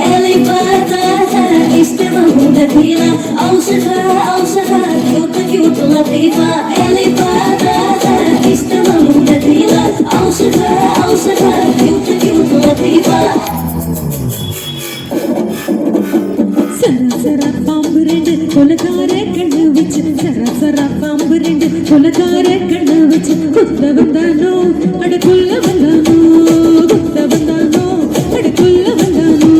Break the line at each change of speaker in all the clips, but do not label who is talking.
اللي فاتها اشتبه بديلة أوشها كيوت كيوت لطيفة اللي فاتها اشتبه بديلة أوشها كيوت كيوت لطيفة
சரா பாம்பு ரெண்டு கொலகார கண்ணு வச்சு சரா பாம்பு ரெண்டு கொலகார கண்ணு வச்சு குத்த வந்தானோ அடக்குள்ள வந்தானோ குத்த வந்தானோ அடக்குள்ள வந்தானோ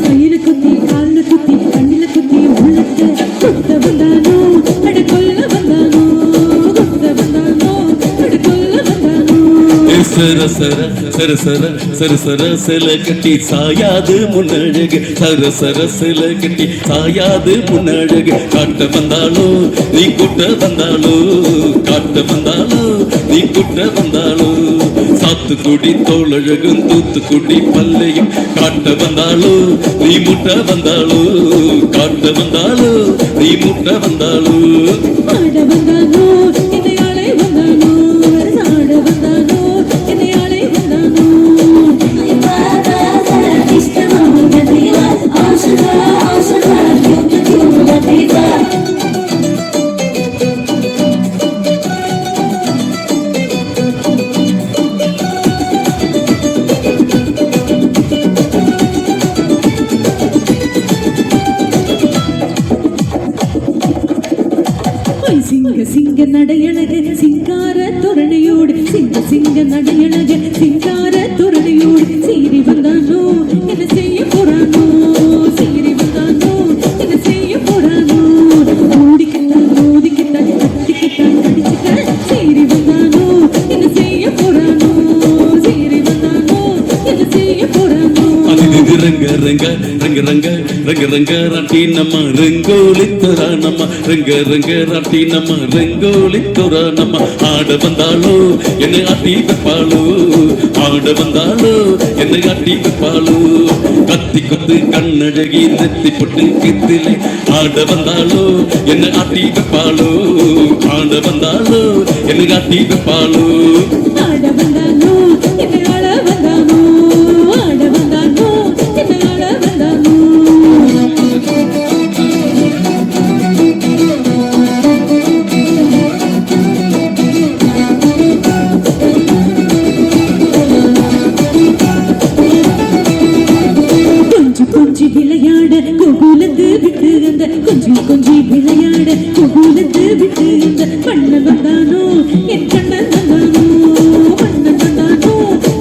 கையில குத்தி கால்ல குத்தி கண்ணில குத்தி உள்ளத்தை குத்த வந்தானோ அடக்குள்ள வந்தானோ குத்த வந்தானோ அடக்குள்ள வந்தானோ
சர சர சர சர சர சர சில கட்டி சாயாது முன்னழகு சர சர சில கட்டி சாயாது முன்னழகு காட்ட வந்தாலோ நீ கூட்ட வந்தாலோ காட்ட வந்தாலோ நீ கூட்ட வந்தாலோ சாத்துக்குடி தோழழகும் தூத்துக்குடி பல்லையும் காட்ட வந்தாலோ நீ முட்ட வந்தாலோ காட்ட வந்தாலோ நீ முட்ட வந்தாலோ
ஆட வந்தானோ இதையாளை வந்தானோ ஆட வந்தானோ இதையாளை வந்தானோ
اللي فاتها اشتبه بديلة أوشها كيوت كيوت لطيفة
சிங்க நடையழகு சிங்கார தோரணையோடு சிங்க நடையழகு சிங்கார தோரணையோடு சீறி வந்தானோ என்ன செய்ய போறானோ சீறி வந்தானோ என்ன செய்ய போறானோ ஓடிக்கிட்டான் கத்திக்கிட்டான் கடிச்சுக்க சீறி வந்தானோ என்ன செய்ய போறானோ சீறி வந்தானோ என்ன செய்ய போறானோ
ரங்க ரங்க ரங்க ரங்க ரங்க ரங்க ராட்டி நம்ம ரங்கோலி தோரா நம்ம ரங்க ரங்க ராட்டி நம்ம ரங்கோலி தோரா நம்ம ஆட வந்தாலோ என்னை ஆட்டி வைப்பாளோ ஆட வந்தாலோ என்னை ஆட்டி வைப்பாளோ கத்தி குத்து கண்ணழகி நெத்தி பொட்டு கித்திலே ஆட வந்தாலோ என்னை ஆட்டி வைப்பாளோ ஆட வந்தாலோ என்னை ஆட்டி வைப்பாளோ
ஆட வந்தானோ என்னை ஆள வந்தானோ ஆட வந்தானோ என்னை ஆள வந்தானோ கொஞ்சி விளையாட கோகுலத்து விட்டு அந்த கொஞ்சி விளையாட கோகுலத்து விட்டு அந்த பண்ண வந்தானோ என் கண்ணன் வந்தானோ பண்ண வந்தானோ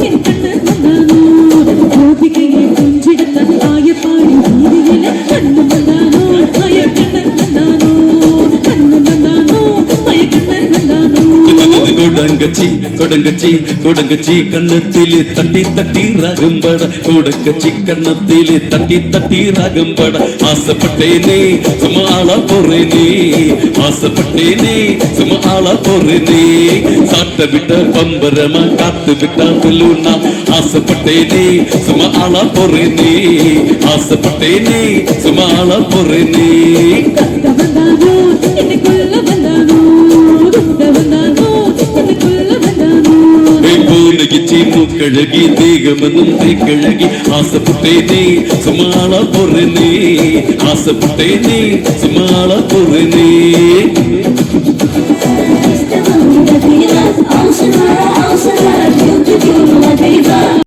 என் கண்ணன் வந்தானோ கோபிகையை கொஞ்சிடத்தான் ஆயப்பாடி வீதியில கண்ணன் வந்தானோ ஆய கண்ணன் வந்தானோ கண்ணன் வந்தானோ ஆய கண்ணன் வந்தானோ
கொடங்கச்சி கொடங்கச்சி கொடங்கச்சி கண்ணத்திலே தட்டி தட்டி ராகம்பட கொடங்கச்சி கண்ணத்திலே தட்டி தட்டி ராகம்பட ஆசைப்பட்டேனே சும்மா ஆளா போறேனே ஆசைப்பட்டேனே சும்மா ஆளா போறேனே சாட்ட விட்ட பம்பரமா காத்து விட்டா பெலூனா ஆசைப்பட்டேனே சும்மா ஆளா போறேனே ஆசைப்பட்டேனே சும்மா ஆளா போறேனே
கத்த வந்தானோ என்னைக்குள்ள வந்தானோ குத்த வந்தானோ என்னைக்குள்ள வந்தானோ
பூனகிச்சி மூக்கழகி தேகமனும் தேக்கழகி ஆசைப்பட்டேனே சுமாளா போறேனே ஆசைப்பட்டேனே சுமாளா போறேனே
اشتبه بديلة أوشها كيوت كيوت لطيفة